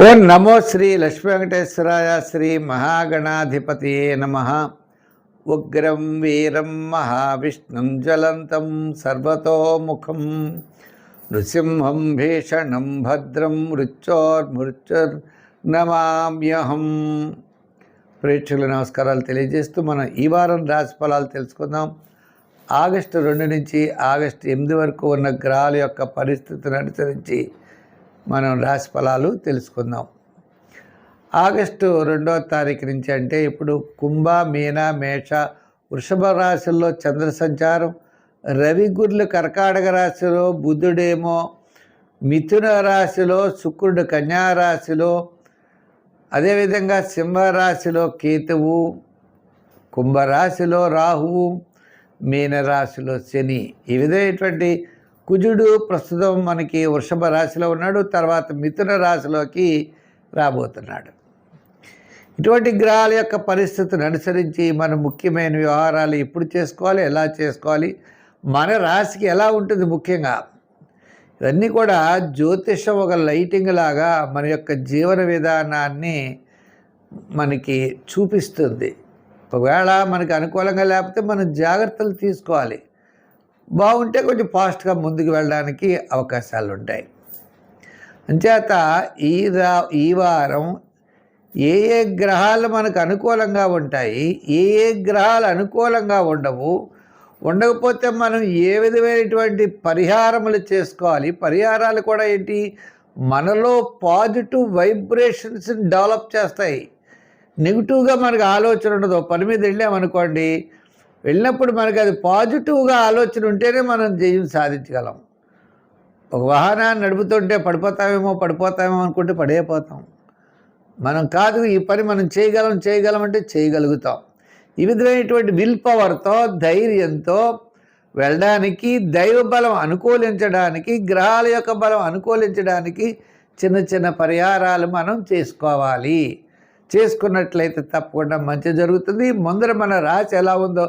ఓం నమో శ్రీ లక్ష్మీ వెంకటేశ్వరాయ శ్రీ మహాగణాధిపతియే నమః. ఉగ్రం వీరం మహావిష్ణుం జ్వలంతం సర్వతోముఖం నృసింహం భీషణం భద్రం మృత్యోర్మృత్యుర్నమామ్యహం. ప్రేక్షకుల నమస్కారాలు తెలియజేస్తూ మనం ఈ వారం రాశి ఫలాలు తెలుసుకుందాం. ఆగస్టు 2 నుంచి ఆగస్టు 8 వరకు ఉన్న గ్రహాల యొక్క పరిస్థితిని అనుసరించి మనం రాశి ఫలాలు తెలుసుకుందాం. ఆగస్టు 2వ తారీఖు నుంచి అంటే ఇప్పుడు కుంభ, మీన, మేష, వృషభ రాశుల్లో చంద్ర సంచారం, రవి గురులు కర్కాటక రాశిలో, బుధుడేమో మిథున రాశిలో, శుక్రుడు కన్యా రాశిలో, అదేవిధంగా సింహరాశిలో కేతువు, కుంభరాశిలో రాహువు, మీనరాశిలో శని. ఈ విధమైనటువంటి కుజుడు ప్రస్తుతం మనకి వృషభ రాశిలో ఉన్నాడు, తర్వాత మిథున రాశిలోకి రాబోతున్నాడు. ఇటువంటి గ్రహాల యొక్క పరిస్థితిని అనుసరించి మనం ముఖ్యమైన వ్యవహారాలు ఎప్పుడు చేసుకోవాలి, ఎలా చేసుకోవాలి, మన రాశికి ఎలా ఉంటుంది ముఖ్యంగా ఇవన్నీ కూడా జ్యోతిషం ఒక లైటింగ్ లాగా మన యొక్క జీవన విధానాన్ని మనకి చూపిస్తుంది. ఒకవేళ మనకి అనుకూలంగా లేకపోతే మనం జాగ్రత్తలు తీసుకోవాలి. బాగుంటే కొంచెం ఫాస్ట్గా ముందుకు వెళ్ళడానికి అవకాశాలు ఉంటాయి. అంచేత ఈ వారం ఏ ఏ గ్రహాలు మనకు అనుకూలంగా ఉంటాయి, ఏ ఏ గ్రహాలు అనుకూలంగా ఉండకపోతే మనం ఏ విధమైనటువంటి పరిహారములు చేసుకోవాలి. పరిహారాలు కూడా ఏంటి, మనలో పాజిటివ్ వైబ్రేషన్స్ డెవలప్ చేస్తాయి. నెగిటివ్గా మనకు ఆలోచన ఉండదు. పని మీద వెళ్ళామనుకోండి, వెళ్ళినప్పుడు మనకి అది పాజిటివ్గా ఆలోచన ఉంటేనే మనం జయం సాధించగలం. ఒక వాహనాన్ని నడుపుతుంటే పడిపోతామేమో అనుకుంటే పడైపోతాం. మనం కాదు, ఈ పని మనం చేయగలం అంటే చేయగలుగుతాం. ఈ విధమైనటువంటి విల్ పవర్తో, ధైర్యంతో వెళ్ళడానికి, దైవ బలం అనుకూలించడానికి, గ్రహాల యొక్క బలం అనుకూలించడానికి చిన్న చిన్న పరిహారాలు మనం చేసుకోవాలి. చేసుకున్నట్లయితే తప్పకుండా మంచి జరుగుతుంది. ముందర మన రాశి ఎలా ఉందో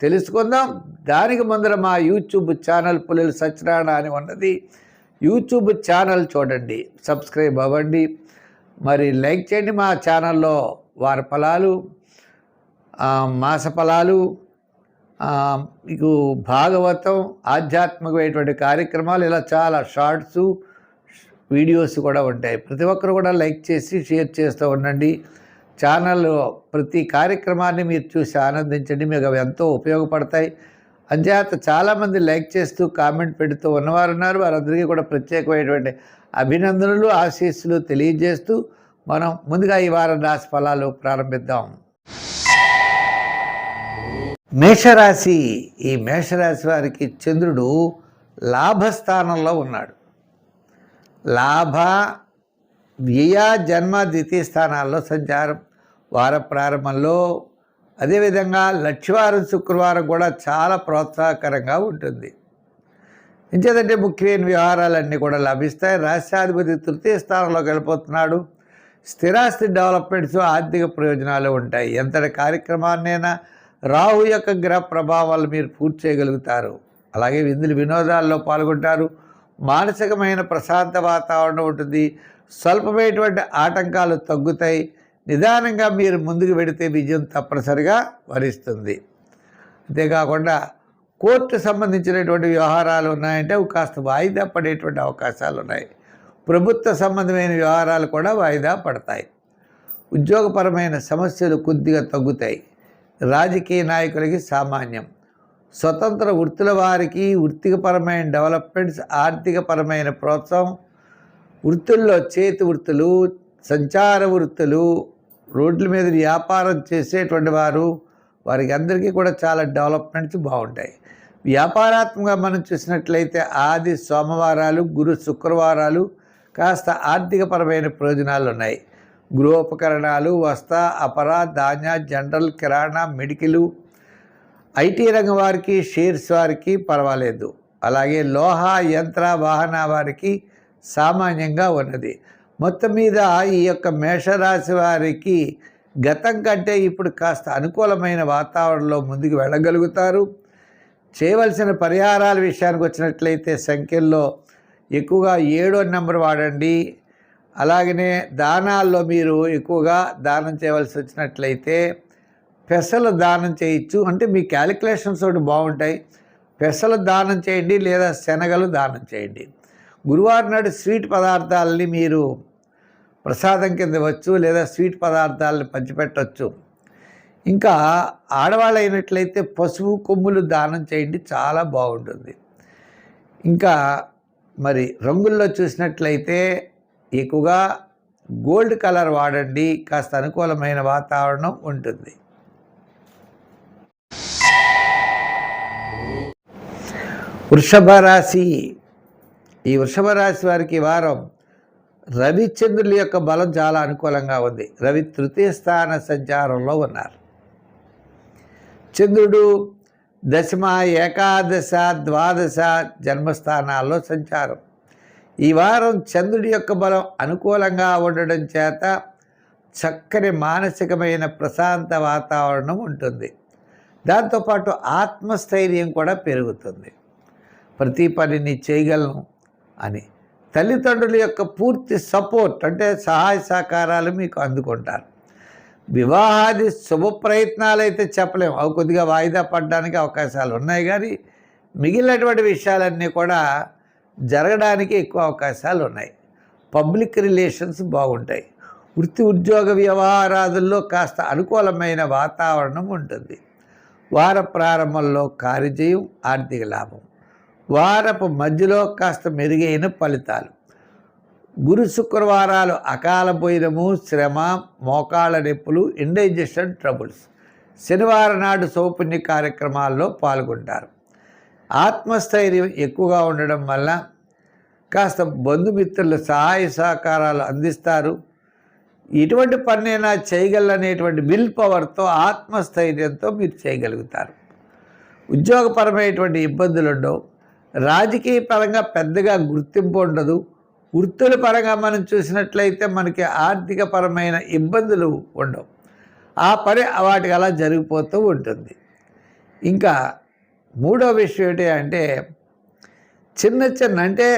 తెలుసుకుందాం. దానికి ముందర మా యూట్యూబ్ ఛానల్ పుల్లెల సత్యనారాయణ అని ఉన్నది. యూట్యూబ్ ఛానల్ చూడండి, సబ్స్క్రైబ్ అవ్వండి, మరి లైక్ చేయండి. మా ఛానల్లో వార ఫలాలు, మాస ఫలాలు, మీకు భాగవతం, ఆధ్యాత్మికమైనటువంటి కార్యక్రమాలు, ఇలా చాలా షార్ట్స్ వీడియోస్ కూడా ఉంటాయి. ప్రతి ఒక్కరు కూడా లైక్ చేసి షేర్ చేస్తూ ఉండండి. ఛానల్లో ప్రతి కార్యక్రమాన్ని మీరు చూసి ఆనందించండి, మీకు అవి ఎంతో ఉపయోగపడతాయి. అంచేత చాలామంది లైక్ చేస్తూ కామెంట్ పెడుతూ ఉన్నవారు ఉన్నారు. వారందరికీ కూడా ప్రత్యేకమైనటువంటి అభినందనలు, ఆశీస్సులు తెలియజేస్తూ మనం ముందుగా ఈ వారం రాశి ఫలాలు ప్రారంభిద్దాం. మేషరాశి. ఈ మేషరాశి వారికి చంద్రుడు లాభస్థానంలో ఉన్నాడు. లాభ, వ్యయ, జన్మ, ద్వితీయ స్థానాల్లో సంచారం వార ప్రారంభంలో. అదేవిధంగా లక్ష్యవారం, శుక్రవారం కూడా చాలా ప్రోత్సాహకరంగా ఉంటుంది. ఇంకేదంటే ముఖ్యమైన వ్యవహారాలన్నీ కూడా లభిస్తాయి. రాష్ట్రాధిపతి తృతీయ స్థానంలోకి వెళ్ళిపోతున్నాడు. స్థిరాస్తి డెవలప్మెంట్స్, ఆర్థిక ప్రయోజనాలు ఉంటాయి. ఎంతటి కార్యక్రమాన్నైనా రాహు యొక్క గ్రహ ప్రభావాలు మీరు పూర్తి చేయగలుగుతారు. అలాగే వినోదాల్లో పాల్గొంటారు. మానసికమైన ప్రశాంత వాతావరణం ఉంటుంది. స్వల్పమైనటువంటి ఆటంకాలు తగ్గుతాయి. నిదానంగా మీరు ముందుకు వెడితే విజయం తప్పనిసరిగా వరిస్తుంది. అంతేకాకుండా కోర్టు సంబంధించినటువంటి వ్యవహారాలు ఉన్నాయంటే కాస్త వాయిదా పడేటువంటి అవకాశాలు ఉన్నాయి. ప్రభుత్వ సంబంధమైన వ్యవహారాలు కూడా వాయిదా పడతాయి. ఉద్యోగపరమైన సమస్యలు కొద్దిగా తగ్గుతాయి. రాజకీయ నాయకులకి సామాన్యం. స్వతంత్ర వృత్తుల వారికి వృత్తిపరమైన డెవలప్మెంట్స్, ఆర్థికపరమైన ప్రోత్సాహం, వృత్తుల్లో చేతి వృత్తులు, సంచార వృత్తులు, రోడ్ల మీద వ్యాపారం చేసేటువంటి వారికి అందరికీ కూడా చాలా డెవలప్మెంట్స్ బాగుంటాయి. వ్యాపారాత్మకంగా మనం చూసినట్లయితే ఆది సోమవారాలు, గురు శుక్రవారాలు కాస్త ఆర్థికపరమైన ప్రయోజనాలు ఉన్నాయి. గృహోపకరణాలు, వస్త్ర, అపర, ధాన్య, జనరల్, కిరాణా, మెడికల్, ఐటీ రంగం వారికి, షేర్స్ వారికి పర్వాలేదు. అలాగే లోహ, యంత్ర, వాహన వారికి సామాన్యంగా ఉన్నది. మొత్తం మీద ఈ యొక్క మేషరాశి వారికి గతం కంటే ఇప్పుడు కాస్త అనుకూలమైన వాతావరణంలో ముందుకు వెళ్ళగలుగుతారు. చేయవలసిన పరిహారాల విషయానికి వచ్చినట్లయితే సంఖ్యల్లో ఎక్కువగా 7వ నెంబర్ వాడండి. అలాగనే దానాల్లో మీరు ఎక్కువగా దానం చేయవలసి వచ్చినట్లయితే పెసలు దానం చేయొచ్చు. అంటే మీ క్యాలిక్యులేషన్స్ ఒకటి బాగుంటాయి. పెసలు దానం చేయండి లేదా శనగలు దానం చేయండి. గురువారం నాడు స్వీట్ పదార్థాలని మీరు ప్రసాదం కింద ఇవ్వచ్చు లేదా స్వీట్ పదార్థాలని పంచిపెట్టవచ్చు. ఇంకా ఆడవాళ్ళు అయినట్లయితే పసుపు కొమ్ములు దానం చేయండి, చాలా బాగుంటుంది. ఇంకా మరి రంగుల్లో చూసినట్లయితే ఎక్కువగా గోల్డ్ కలర్ వాడండి, కాస్త అనుకూలమైన వాతావరణం ఉంటుంది. వృషభ రాశి. ఈ వృషభ రాశి వారికి ఈ వారం రవిచంద్రుల యొక్క బలం చాలా అనుకూలంగా ఉంది. రవి తృతీయ స్థాన సంచారంలో ఉన్నారు. చంద్రుడు దశమ, ఏకాదశ, ద్వాదశ జన్మస్థానాల్లో సంచారం. ఈ వారం చంద్రుడి యొక్క బలం అనుకూలంగా ఉండడం చేత చక్కని మానసికమైన ప్రశాంత వాతావరణం ఉంటుంది. దాంతోపాటు ఆత్మస్థైర్యం కూడా పెరుగుతుంది. ప్రతి పనిని చేయగలను అని తల్లిదండ్రుల యొక్క పూర్తి సపోర్ట్ అంటే సహాయ సహకారాలు మీకు అందుకుంటారు. వివాహాది శుభ ప్రయత్నాలు అయితే చెప్పలేము, అవి కొద్దిగా వాయిదా పడడానికి అవకాశాలు ఉన్నాయి. కానీ మిగిలినటువంటి విషయాలన్నీ కూడా జరగడానికి ఎక్కువ అవకాశాలు ఉన్నాయి. పబ్లిక్ రిలేషన్స్ బాగుంటాయి. వృత్తి ఉద్యోగ వ్యవహారాదుల్లో కాస్త అనుకూలమైన వాతావరణం ఉంటుంది. వార ప్రారంభంలో కార్యజయం, ఆర్థిక లాభం. వారపు మధ్యలో కాస్త మెరుగైన ఫలితాలు. గురు శుక్రవారాలు అకాల భోజనము, శ్రమ, మోకాళ్ళ నొప్పులు, ఇండైజెషన్ ట్రబుల్స్. శనివారం నాడు సౌపుణ్య కార్యక్రమాల్లో పాల్గొంటారు. ఆత్మస్థైర్యం ఎక్కువగా ఉండడం వల్ల కాస్త బంధుమిత్రుల సహాయ సహకారాలు అందిస్తారు. ఎటువంటి పనైనా చేయగలనేటువంటి విల్ పవర్తో, ఆత్మస్థైర్యంతో మీరు చేయగలుగుతారు. ఉద్యోగపరమైనటువంటి ఇబ్బందులు ఉండవు. రాజకీయ పరంగా పెద్దగా గుర్తింపు ఉండదు. వృత్తుల పరంగా మనం చూసినట్లయితే మనకి ఆర్థిక పరమైన ఇబ్బందులు ఉండవు. ఆ పని వాటికి అలా జరిగిపోతూ ఉంటుంది. ఇంకా మూడో విషయం ఏంటి అంటే చిన్న అంటే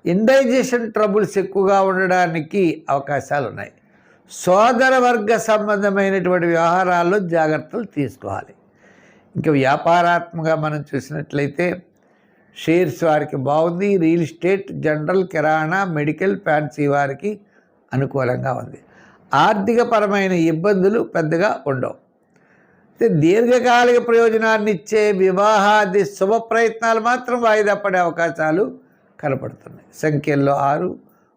ఇండైజెషన్ ట్రబుల్స్ ఎక్కువగా ఉండడానికి అవకాశాలు ఉన్నాయి. సోదర వర్గ సంబంధమైనటువంటి వ్యవహారాల్లో జాగ్రత్తలు తీసుకోవాలి. ఇంకా వ్యాపారాత్మకంగా మనం చూసినట్లయితే షేర్స్ వారికి బాగుంది. రియల్ ఎస్టేట్, జనరల్, కిరాణా, మెడికల్, ఫ్యాన్సీ వారికి అనుకూలంగా ఉంది. ఆర్థిక పరమైన ఇబ్బందులు పెద్దగా ఉండవు. దీర్ఘకాలిక ప్రయోజనాన్ని ఇచ్చే వివాహాది శుభ ప్రయత్నాలు మాత్రం వాయిదా పడే అవకాశాలు కనపడుతున్నాయి. సంఖ్యల్లో 6,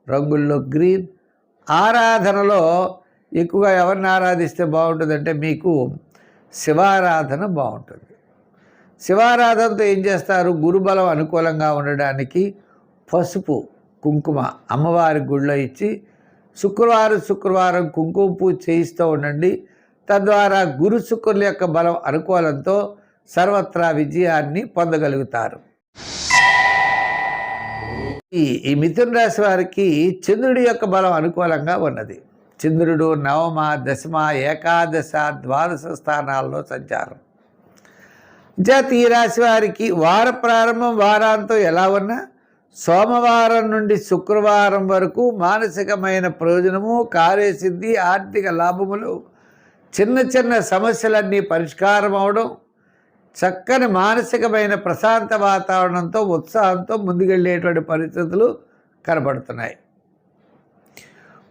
రంగుల్లో గ్రీన్. ఆరాధనలో ఎక్కువగా ఎవరిని ఆరాధిస్తే బాగుంటుందంటే మీకు శివారాధన బాగుంటుంది. శివారాధనతో ఏం చేస్తారు? గురుబలం అనుకూలంగా ఉండడానికి పసుపు, కుంకుమ అమ్మవారి గుళ్ళో ఇచ్చి శుక్రవారం కుంకుమ పూజ చేయిస్తూ ఉండండి. తద్వారా గురు శుక్రుల యొక్క బలం అనుకూలంతో సర్వత్రా విజయాన్ని పొందగలుగుతారు. ఈ మిథున రాశి వారికి చంద్రుడి యొక్క బలం అనుకూలంగా ఉన్నది. చంద్రుడు నవమ, దశమ, ఏకాదశ, ద్వాదశ స్థానాల్లో సంచారం. ఈ రాశి వారికి వార ప్రారంభం, వారాంతం ఎలా ఉన్నా సోమవారం నుండి శుక్రవారం వరకు మానసికమైన ప్రయోజనము, కార్యసిద్ధి, ఆర్థిక లాభములు, చిన్న సమస్యలన్నీ పరిష్కారం అవడం, చక్కని మానసికమైన ప్రశాంత వాతావరణంతో, ఉత్సాహంతో ముందుకెళ్ళేటువంటి పరిస్థితులు కనబడుతున్నాయి.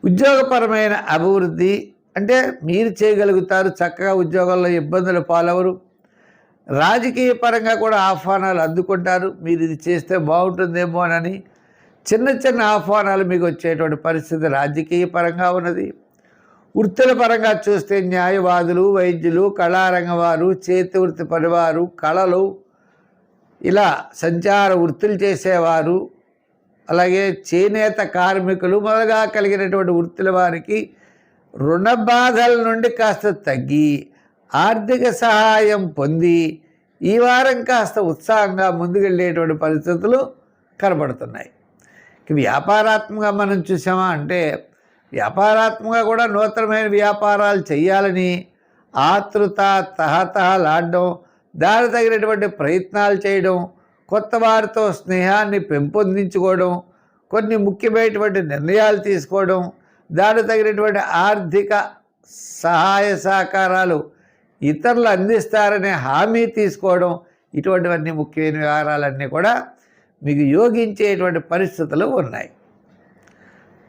ఉద్యోగపరమైన అభివృద్ధి అంటే మీరు చేయగలుగుతారు. చక్కగా ఉద్యోగాల్లో ఇబ్బందులు పాలవరు. రాజకీయ పరంగా కూడా ఆహ్వానాలు అందుకుంటారు. మీరు ఇది చేస్తే బాగుంటుందేమోనని చిన్న ఆహ్వానాలు మీకు వచ్చేటువంటి పరిస్థితి రాజకీయ పరంగా ఉన్నది. వృత్తుల పరంగా చూస్తే న్యాయవాదులు, వైద్యులు, కళారంగం వారు, చేతి వృత్తి పనివారు, కళలు, ఇలా సంచార వృత్తులు చేసేవారు, అలాగే చేనేత కార్మికులు మొదలుగా కలిగినటువంటి వృత్తుల వారికి రుణ బాధల నుండి కాస్త తగ్గి ఆర్థిక సహాయం పొంది ఈ వారం కాస్త ఉత్సాహంగా ముందుకెళ్ళేటువంటి పరిస్థితులు కనబడుతున్నాయి. వ్యాపారాత్మకంగా మనం చూసామా అంటే వ్యాపారాత్మకంగా కూడా నూతనమైన వ్యాపారాలు చేయాలని ఆతృత, తహతహలాడడం, దానికి తగినటువంటి ప్రయత్నాలు చేయడం, కొత్త వారితో స్నేహాన్ని పెంపొందించుకోవడం, కొన్ని ముఖ్యమైనటువంటి నిర్ణయాలు తీసుకోవడం, దానికి తగినటువంటి ఆర్థిక సహాయ సహకారాలు ఇతరులు అందిస్తారనే హామీ తీసుకోవడం, ఇటువంటివన్నీ ముఖ్యమైన వ్యవహారాలన్నీ కూడా మీకు యోగించేటువంటి పరిస్థితులు ఉన్నాయి.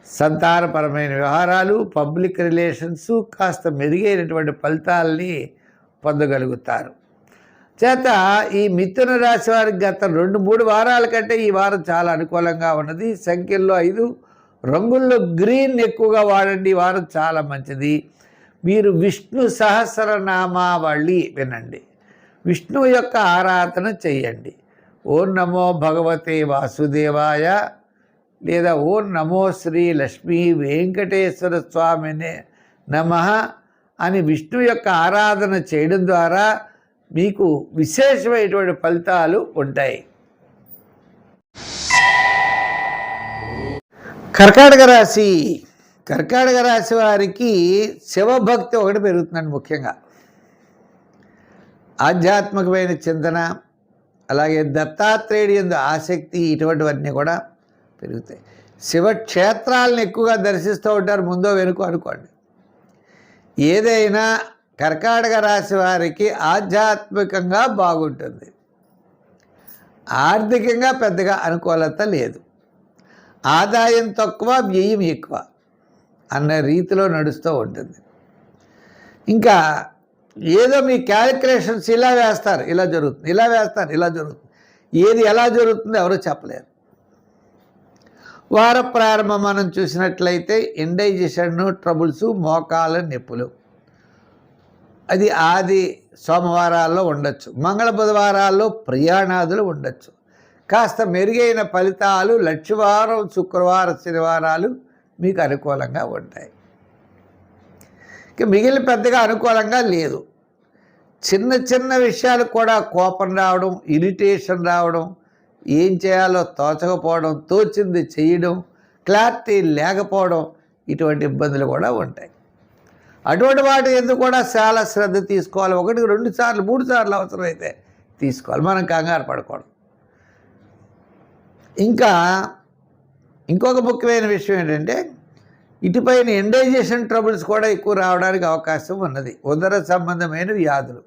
సంతానపరమైన వ్యవహారాలు, పబ్లిక్ రిలేషన్స్ కాస్త మెరుగైనటువంటి ఫలితాలని పొందగలుగుతారు. చేత ఈ మిథున రాశి వారికి గత 2-3 వారాల కంటే ఈ వారం చాలా అనుకూలంగా ఉన్నది. సంఖ్యల్లో 5, రంగుల్లో గ్రీన్ ఎక్కువగా వాడండి. ఈ వారం చాలా మంచిది. మీరు విష్ణు సహస్రనామావళి వినండి, విష్ణువు యొక్క ఆరాధన చెయ్యండి. ఓం నమో భగవతే వాసుదేవాయ లేదా ఓం నమో శ్రీ లక్ష్మీ వెంకటేశ్వర స్వామినే నమః అని విష్ణు యొక్క ఆరాధన చేయడం ద్వారా మీకు విశేషమైనటువంటి ఫలితాలు ఉంటాయి. కర్కాటక రాశి. కర్కాటక రాశి వారికి శివభక్తి ఒకటి పెరుగుతుందండి. ముఖ్యంగా ఆధ్యాత్మికమైన చింతన, అలాగే దత్తాత్రేయుడి యందు ఆసక్తి, ఇటువంటివన్నీ కూడా పెరుగుతాయి. శివక్షేత్రాలను ఎక్కువగా దర్శిస్తూ ఉంటారు, ముందో వెనుకో అనుకోండి. ఏదైనా కర్కాటక రాశి వారికి ఆధ్యాత్మికంగా బాగుంటుంది. ఆర్థికంగా పెద్దగా అనుకూలత లేదు. ఆదాయం తక్కువ, వ్యయం ఎక్కువ అన్న రీతిలో నడుస్తూ ఉంటుంది. ఇంకా ఏదో మీ క్యాలిక్యులేషన్స్ ఇలా వేస్తారు, ఇలా జరుగుతుంది, ఇలా వేస్తారు, ఇలా జరుగుతుంది. ఏది ఎలా జరుగుతుందో ఎవరూ చెప్పలేరు. వార ప్రారంభం మనం చూసినట్లయితే ఇండైజెషన్ ట్రబుల్స్, మోకాళ్ళ నొప్పులు, అది ఆది సోమవారాల్లో ఉండొచ్చు. మంగళ బుధవారాల్లో ప్రయాణాదులు ఉండొచ్చు. కాస్త మెరుగైన ఫలితాలు లక్షవారం, శుక్రవారం, శనివారాలు మీకు అనుకూలంగా ఉంటాయి. ఇక మిగిలిన పెద్దగా అనుకూలంగా లేదు. చిన్న చిన్న విషయాలు కూడా కోపం రావడం, ఇరిటేషన్ రావడం, ఏం చేయాలో తోచకపోవడం, తోచింది చేయడం, క్లారిటీ లేకపోవడం, ఇటువంటి ఇబ్బందులు కూడా ఉంటాయి. అటువంటి వాటి ఎందుకు కూడా చాలా శ్రద్ధ తీసుకోవాలి. 1, 2 సార్లు, 3 సార్లు అవసరమైతే తీసుకోవాలి. మనం కంగారు పడకూడదు. ఇంకా ఇంకొక ముఖ్యమైన విషయం ఏంటంటే, ఇటుపైన ఇండైజెషన్ ట్రబుల్స్ కూడా ఎక్కువ రావడానికి అవకాశం ఉన్నది. ఉదర సంబంధమైన వ్యాధులు.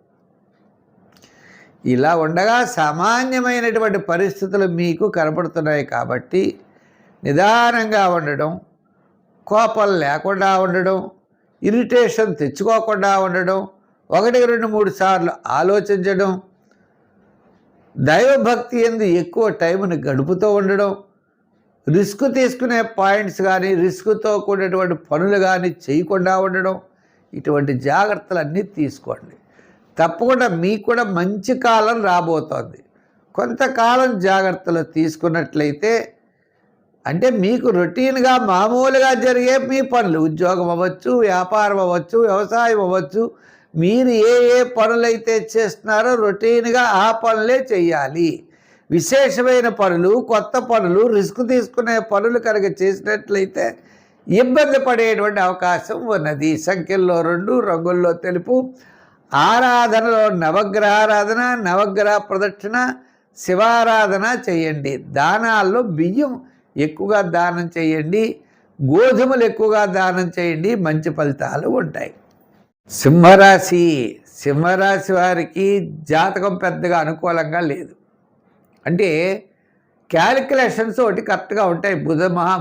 ఇలా ఉండగా సామాన్యమైనటువంటి పరిస్థితులు మీకు కనపడుతున్నాయి కాబట్టి నిదానంగా ఉండడం, కోపం లేకుండా ఉండడం, ఇరిటేషన్ తెచ్చుకోకుండా ఉండడం, 1, 2, 3 సార్లు ఆలోచించడం, దైవభక్తి యందు ఎక్కువ టైంని గడుపుతూ ఉండడం, రిస్క్ తీసుకునే పాయింట్స్ కానీ, రిస్క్తో కూడినటువంటి పనులు కానీ చేయకుండా ఉండడం, ఇటువంటి జాగ్రత్తలన్నీ తీసుకోండి. తప్పకుండా మీకు కూడా మంచి కాలం రాబోతోంది. కొంతకాలం జాగ్రత్తలు తీసుకున్నట్లయితే, అంటే మీకు రొటీన్గా మామూలుగా జరిగే మీ పనులు, ఉద్యోగం అవ్వచ్చు, వ్యాపారం అవ్వచ్చు, వ్యవసాయం అవ్వచ్చు, మీరు ఏ ఏ పనులైతే చేస్తున్నారో రొటీన్గా ఆ పనులే చేయాలి. విశేషమైన పనులు, కొత్త పనులు, రిస్క్ తీసుకునే పనులు కనుక చేసినట్లయితే ఇబ్బంది పడేటువంటి అవకాశం ఉన్నది. సంఖ్యల్లో 2, రంగుల్లో తెలుపు. ఆరాధనలో నవగ్రహారాధన, నవగ్రహ ప్రదక్షిణ, శివారాధన చేయండి. దానాల్లో బియ్యం ఎక్కువగా దానం చేయండి, గోధుమలు ఎక్కువగా దానం చేయండి. మంచి ఫలితాలు ఉంటాయి. సింహరాశి. సింహరాశి వారికి జాతకం పెద్దగా అనుకూలంగా లేదు. అంటే క్యాలిక్యులేషన్స్ ఒకటి కరెక్ట్గా ఉంటాయి.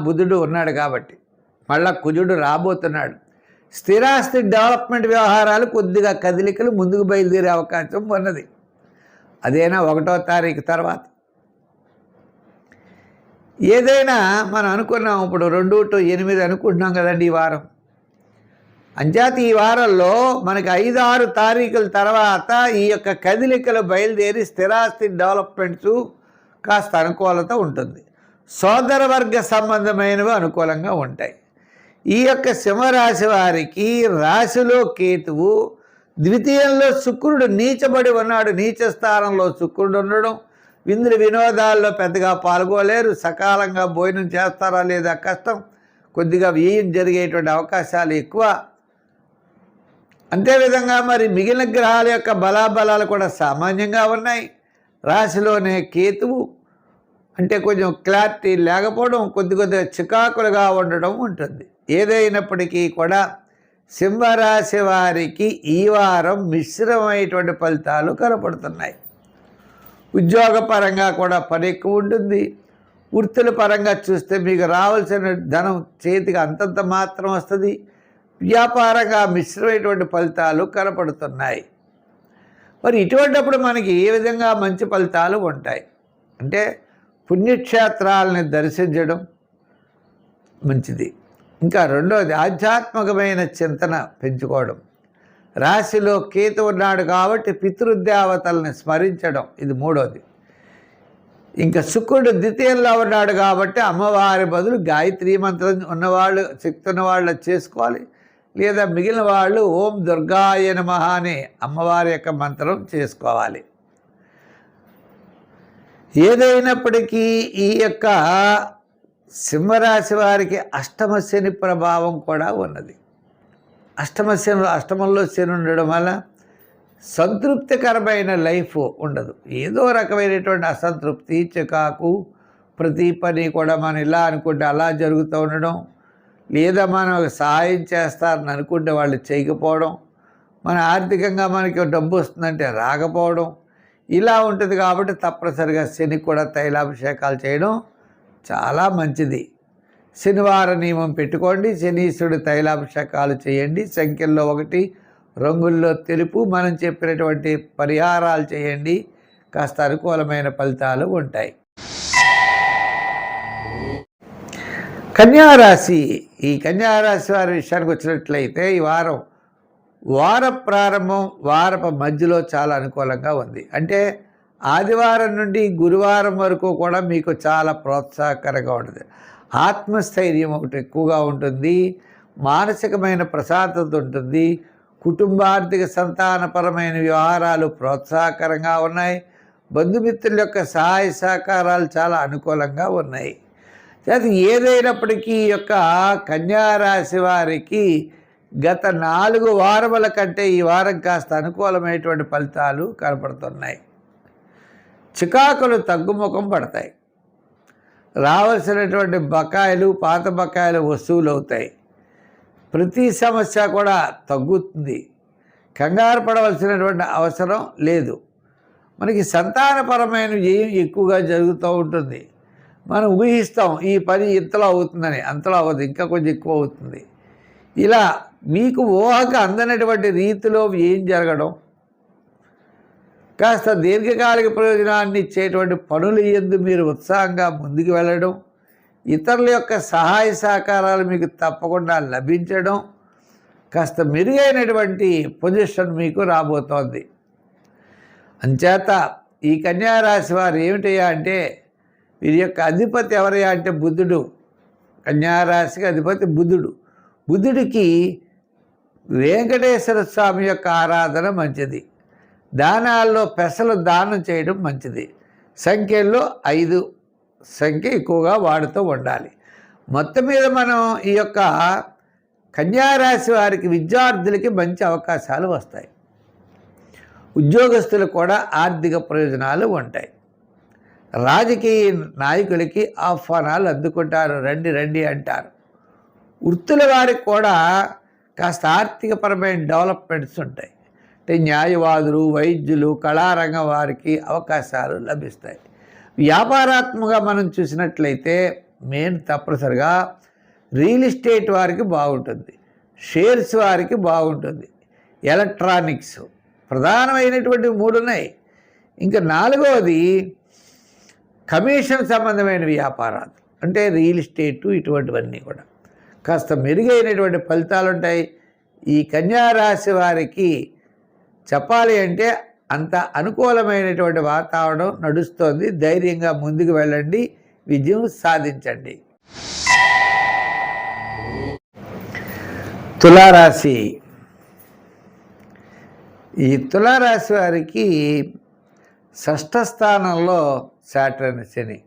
బుధుడు ఉన్నాడు కాబట్టి, మళ్ళా కుజుడు రాబోతున్నాడు. స్థిరాస్తి డెవలప్మెంట్ వ్యవహారాలు కొద్దిగా కదలికలు ముందుకు బయలుదేరే అవకాశం ఉన్నది. అదేనా 1వ తారీఖు తర్వాత. ఏదైనా మనం అనుకున్నాం, ఇప్పుడు 2 to 8 అనుకుంటున్నాం కదండి ఈ వారం. అంచేత ఈ వారంలో మనకి 5, 6 తారీఖుల తర్వాత ఈ యొక్క కదలికలు బయలుదేరి స్థిరాస్తి డెవలప్మెంట్స్ కాస్త అనుకూలత ఉంటుంది. సోదర వర్గ సంబంధమైనవి అనుకూలంగా ఉంటాయి. ఈ యొక్క సింహరాశి వారికి రాశిలో కేతువు, ద్వితీయంలో శుక్రుడు నీచబడి ఉన్నాడు. నీచ స్థానంలో శుక్రుడు ఉండడం, విందులు వినోదాల్లో పెద్దగా పాల్గొలేరు. సకాలంగా భోజనం చేస్తారా లేదా కష్టం. కొద్దిగా వ్యయం జరిగేటువంటి అవకాశాలు ఎక్కువ. అంతేవిధంగా మరి మిగిలిన గ్రహాల యొక్క బలాబలాలు కూడా సామాన్యంగా ఉన్నాయి. రాశిలోనే కేతువు, అంటే కొంచెం క్లారిటీ లేకపోవడం, కొద్దిగా చికాకులుగా ఉండడం ఉంటుంది. ఏదైనప్పటికీ కూడా సింహరాశి వారికి ఈ వారం మిశ్రమైనటువంటి ఫలితాలు కనపడుతున్నాయి. ఉద్యోగపరంగా కూడా పని ఎక్కువ ఉంటుంది. వృత్తుల పరంగా చూస్తే మీకు రావాల్సిన ధనం చేతికి అంతంత మాత్రం వస్తుంది. వ్యాపారంగా మిశ్రమైనటువంటి ఫలితాలు కనపడుతున్నాయి. మరి ఇటువంటిప్పుడు మనకి ఏ విధంగా మంచి ఫలితాలు ఉంటాయి అంటే, పుణ్యక్షేత్రాలని దర్శించడం మంచిది. ఇంకా రెండవది ఆధ్యాత్మికమైన చింతన పెంచుకోవడం. రాశిలో కేతు ఉన్నాడు కాబట్టి పితృదేవతల్ని స్మరించడం, ఇది మూడవది. ఇంకా శుక్రుడు ద్వితీయంలో ఉన్నాడు కాబట్టి అమ్మవారి బదులు గాయత్రీ మంత్రం ఉన్నవాళ్ళు, శక్తి ఉన్నవాళ్ళు చేసుకోవాలి. లేదా మిగిలిన వాళ్ళు ఓం దుర్గాయ నమః అనే అమ్మవారి యొక్క మంత్రం చేసుకోవాలి. ఏదైనప్పటికీ ఈ యొక్క సింహరాశి వారికి అష్టమ శని ప్రభావం కూడా ఉన్నది. అష్టమంలో శని ఉండడం వల్ల సంతృప్తికరమైన లైఫ్ ఉండదు. ఏదో రకమైనటువంటి అసంతృప్తి, చికాకు, ప్రతి పని కూడా మనం ఇలా అనుకుంటే అలా జరుగుతూ ఉండడం, లేదా మనం సహాయం చేస్తారని అనుకుంటే వాళ్ళు చేయకపోవడం, మన ఆర్థికంగా మనకి డబ్బు వస్తుందంటే రాకపోవడం, ఇలా ఉంటుంది. కాబట్టి తప్పనిసరిగా శని కూడా తైలాభిషేకాలు చేయడం చాలా మంచిది. శనివార నియమం పెట్టుకోండి. శనీశ్వరుడు తైలాభిషేకాలు చేయండి. సంఖ్యల్లో 1, రంగుల్లో తెలుపు. మనం చెప్పినటువంటి పరిహారాలు చేయండి. కాస్త అనుకూలమైన ఫలితాలు ఉంటాయి. కన్యారాశి. ఈ కన్యారాశి వారి విషయానికి వచ్చినట్లయితే ఈ వార ప్రారంభం వారపు మధ్యలో చాలా అనుకూలంగా ఉంది. అంటే ఆదివారం నుండి గురువారం వరకు కూడా మీకు చాలా ప్రోత్సాహకరంగా ఉంటుంది. ఆత్మస్థైర్యం ఒకటి ఎక్కువగా ఉంటుంది. మానసికమైన ప్రశాంతత ఉంటుంది. కుటుంబార్థిక సంతానపరమైన వ్యవహారాలు ప్రోత్సాహకరంగా ఉన్నాయి. బంధుమిత్రుల యొక్క సహాయ సహకారాలు చాలా అనుకూలంగా ఉన్నాయి. అది ఏదైనప్పటికీ ఈ యొక్క కన్యారాశి వారికి గత 4 వారముల కంటే ఈ వారం కాస్త అనుకూలమైనటువంటి ఫలితాలు కనపడుతున్నాయి. చికాకులు తగ్గుముఖం పడతాయి. రావాల్సినటువంటి బకాయిలు, పాత బకాయిలు వసూలు అవుతాయి. ప్రతి సమస్య కూడా తగ్గుతుంది. కంగారు పడవలసినటువంటి అవసరం లేదు. మనకి సంతానపరమైన వ్యయం ఎక్కువగా జరుగుతూ ఉంటుంది. మనం ఊహిస్తాం ఈ పని ఇంతలో అవుతుందని, అంతలో అవ్వదు, ఇంకా కొంచెం ఎక్కువ అవుతుంది. ఇలా మీకు ఊహకు అందనటువంటి రీతిలో ఏం జరగడం, కాస్త దీర్ఘకాలిక ప్రయోజనాన్ని ఇచ్చేటువంటి పనులు యందు మీరు ఉత్సాహంగా ముందుకు వెళ్ళడం, ఇతరుల యొక్క సహాయ సహకారాలు మీకు తప్పకుండా లభించడం, కాస్త మెరుగైనటువంటి పొజిషన్ మీకు రాబోతోంది. అంచేత ఈ కన్యారాశి వారు ఏమిటయ్యా అంటే, వీరి యొక్క అధిపతి ఎవరయ్యా అంటే బుధుడు. కన్యారాశికి అధిపతి బుధుడు. బుధుడికి వెంకటేశ్వర స్వామి యొక్క ఆరాధన మంచిది. దానాల్లో పెసలు దానం చేయడం మంచిది. సంఖ్యల్లో 5 సంఖ్య ఎక్కువగా వాడుతూ ఉండాలి. మొత్తం మీద మనం ఈ యొక్క కన్యారాశి వారికి, విద్యార్థులకి మంచి అవకాశాలు వస్తాయి. ఉద్యోగస్తులకు కూడా ఆర్థిక ప్రయోజనాలు ఉంటాయి. రాజకీయ నాయకులకి ఆహ్వానాలు అందుకుంటారు, రండి రండి అంటారు. వృత్తుల వారికి కూడా కాస్త ఆర్థికపరమైన డెవలప్మెంట్స్ ఉంటాయి. అంటే న్యాయవాదులు, వైద్యులు, కళారంగం వారికి అవకాశాలు లభిస్తాయి. వ్యాపారాత్మకంగా మనం చూసినట్లయితే తప్పనిసరిగా రియల్ ఎస్టేట్ వారికి బాగుంటుంది, షేర్స్ వారికి బాగుంటుంది, ఎలక్ట్రానిక్స్ ప్రధానమైనటువంటి 3 ఉన్నాయి. ఇంకా 4వది కమిషన్ సంబంధమైన వ్యాపారాలు, అంటే రియల్ ఎస్టేటు, ఇటువంటివన్నీ కూడా కాస్త మెరుగైనటువంటి ఫలితాలు ఉంటాయి. ఈ కన్యారాశి వారికి చెప్పాలి అంటే అంత అనుకూలమైనటువంటి వాతావరణం నడుస్తోంది. ధైర్యంగా ముందుకు వెళ్ళండి, విజయం సాధించండి. తులారాశి. ఈ తులారాశి వారికి 6వ స్థానంలో శాటర్న్ శని,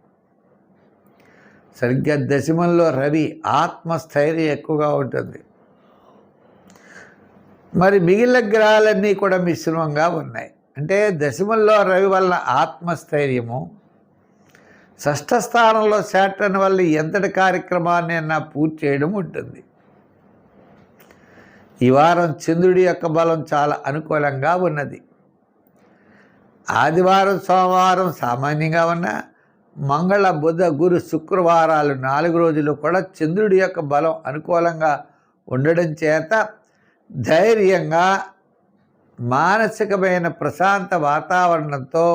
సరిగ్గా దశమంలో రవి. ఆత్మస్థైర్యం ఎక్కువగా ఉంటుంది. మరి మిగిలిన గ్రహాలన్నీ కూడా మిశ్రమంగా ఉన్నాయి. అంటే దశమంలో రవి వల్ల ఆత్మస్థైర్యము, షష్ఠ స్థానంలో శాటర్న్ వల్ల ఎంతటి కార్యక్రమాన్ని అన్నా పూర్తి చేయడం ఉంటుంది. ఈ వారం చంద్రుడి యొక్క బలం చాలా అనుకూలంగా ఉన్నది. ఆదివారం సోమవారం సామాన్యంగా ఉన్న మంగళ బుధ గురు శుక్రవారాలు 4 రోజులు కూడా చంద్రుడి యొక్క బలం అనుకూలంగా ఉండడం చేత ధైర్యంగా మానసికమైన ప్రశాంత వాతావరణంతో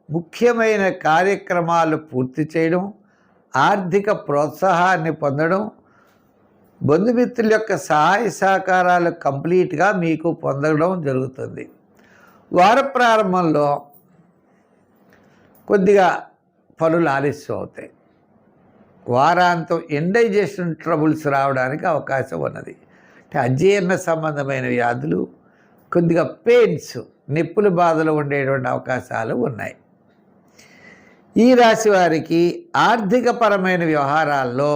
ముఖ్యమైన కార్యక్రమాలు పూర్తి చేయడం, ఆర్థిక ప్రోత్సాహాన్ని పొందడం, బంధుమిత్రుల యొక్క సహాయ సహకారాలు కంప్లీట్గా మీకు పొందడం జరుగుతుంది. వార ప్రారంభంలో కొద్దిగా పనులు ఆలస్యం అవుతాయి. వారాంతం ఇండైజెషన్ ట్రబుల్స్ రావడానికి అవకాశం ఉన్నది. అంటే అజీర్ణ సంబంధమైన వ్యాధులు, కొద్దిగా పెయిన్స్, నొప్పుల బాధలు ఉండేటువంటి అవకాశాలు ఉన్నాయి. ఈ రాశి వారికి ఆర్థికపరమైన వ్యవహారాల్లో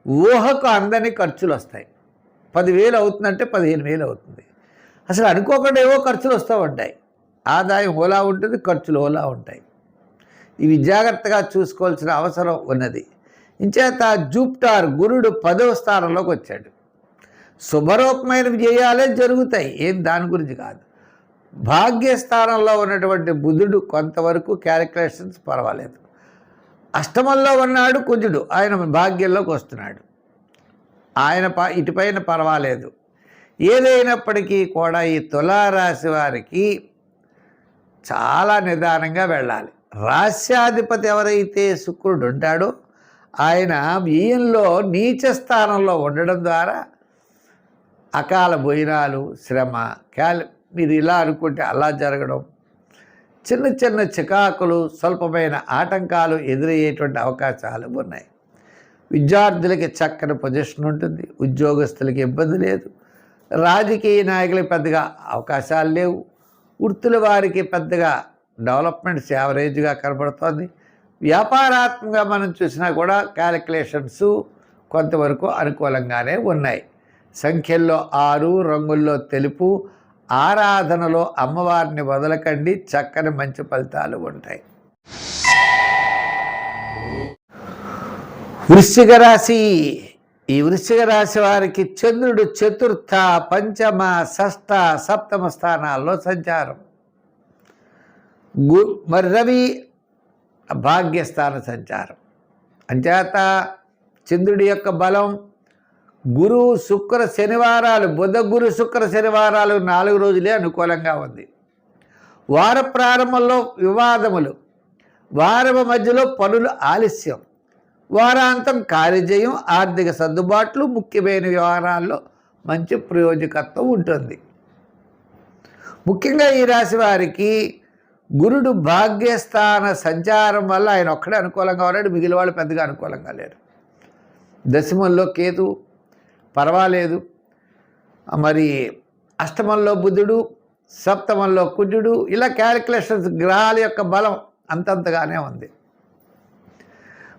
ఊహకు అందని ఖర్చులు వస్తాయి. 10,000 అవుతుందంటే 15,000 అవుతుంది. అసలు అనుకోకుండా ఏవో ఖర్చులు వస్తూ ఉంటాయి. ఆదాయం ఓలా ఉంటుంది, ఖర్చులు ఓలా ఉంటాయి. ఇవి జాగ్రత్తగా చూసుకోవాల్సిన అవసరం ఉన్నది. ఇంచేత జూపిటర్ గురుడు 10వ స్థానంలోకి వచ్చాడు. శుభరూపమైన విజయాలే జరుగుతాయి, ఏం దాని గురించి కాదు. భాగ్యస్థానంలో ఉన్నటువంటి బుధుడు కొంతవరకు క్యాలిక్యులేషన్స్ పర్వాలేదు. అష్టమంలో ఉన్నాడు కుజుడు, ఆయన భాగ్యంలోకి వస్తున్నాడు. ఆయన ఇటుపైన పర్వాలేదు. ఏదైనప్పటికీ కూడా ఈ తులారాశి వారికి చాలా నిదానంగా వెళ్ళాలి. రాస్యాధిపతి ఎవరైతే శుక్రుడు ఉంటాడో ఆయన వ్యయంలో నీచ స్థానంలో ఉండడం ద్వారా అకాల భోజనాలు, శ్రమ, మీరు ఇలా అనుకుంటే అలా జరగడం, చిన్న చిన్న చికాకులు, స్వల్పమైన ఆటంకాలు ఎదురయ్యేటువంటి అవకాశాలు ఉన్నాయి. విద్యార్థులకి చక్కని పొజిషన్ ఉంటుంది, ఉద్యోగస్తులకి ఇబ్బంది లేదు, రాజకీయ నాయకులకి పెద్దగా అవకాశాలు లేవు, వృత్తుల వారికి పెద్దగా డెవలప్మెంట్స్ యావరేజ్గా కనబడుతోంది. వ్యాపారాత్మకంగా మనం చూసినా కూడా క్యాలిక్యులేషన్స్ కొంతవరకు అనుకూలంగానే ఉన్నాయి. సంఖ్యల్లో 6, రంగుల్లో తెలుపు, ఆరాధనలో అమ్మవారిని వదలకండి, చక్కని మంచి ఫలితాలు ఉంటాయి. వృశ్చిక రాశి. ఈ వృశ్చిక రాశి వారికి చంద్రుడు చతుర్థ, పంచమ, షష్ఠ, సప్తమ స్థానాల్లో సంచారం. మరి రవి భాగ్యస్థాన సంచారం. అంచేత చంద్రుడి యొక్క బలం గురు శుక్ర శనివారాలు, బుధ గురు శుక్ర శనివారాలు 4 రోజులే అనుకూలంగా ఉంది. వార ప్రారంభంలో వివాదములు, వారం మధ్యలో పనులు ఆలస్యం, వారాంతం కార్యజయం, ఆర్థిక సర్దుబాట్లు, ముఖ్యమైన వ్యవహారాల్లో మంచి ప్రయోజకత్వం ఉంటుంది. ముఖ్యంగా ఈ రాశి వారికి గురుడు భాగ్యస్థాన సంచారం వల్ల ఆయన ఒక్కడే అనుకూలంగా ఉన్నాడు, మిగిలిన వాళ్ళు పెద్దగా అనుకూలంగా లేరు. దశమంలో కేతు పర్వాలేదు, మరి అష్టమంలో బుధుడు, సప్తమంలో కుజుడు, ఇలా క్యాలిక్యులేషన్స్ గ్రహాల యొక్క బలం అంతంతగానే ఉంది.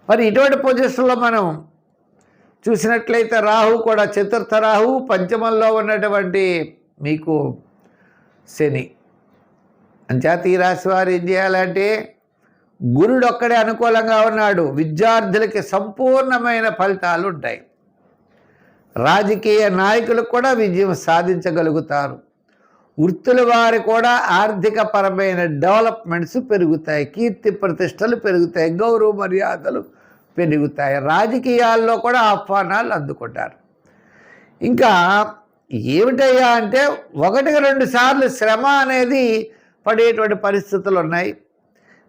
మరి ఇటువంటి పొజిషన్లో మనం చూసినట్లయితే రాహు కూడా చతుర్థ రాహు, పంచమంలో ఉన్నటువంటి మీకు శని. అంచేత ఈ రాశి వారు ఏం చేయాలంటే గురుడు ఒక్కడే అనుకూలంగా ఉన్నాడు, విద్యార్థులకి సంపూర్ణమైన ఫలితాలు ఉంటాయి. రాజకీయ నాయకులకు కూడా విజయం సాధించగలుగుతారు. వృత్తుల వారు కూడా ఆర్థిక పరమైన డెవలప్మెంట్స్ పెరుగుతాయి, కీర్తి ప్రతిష్టలు పెరుగుతాయి, గౌరవ మర్యాదలు పెరుగుతాయి. రాజకీయాల్లో కూడా ఆహ్వానాలు అందుకుంటారు. ఇంకా ఏమిటయ్యా అంటే 1-2 సార్లు శ్రమ అనేది పడేటువంటి పరిస్థితులు ఉన్నాయి.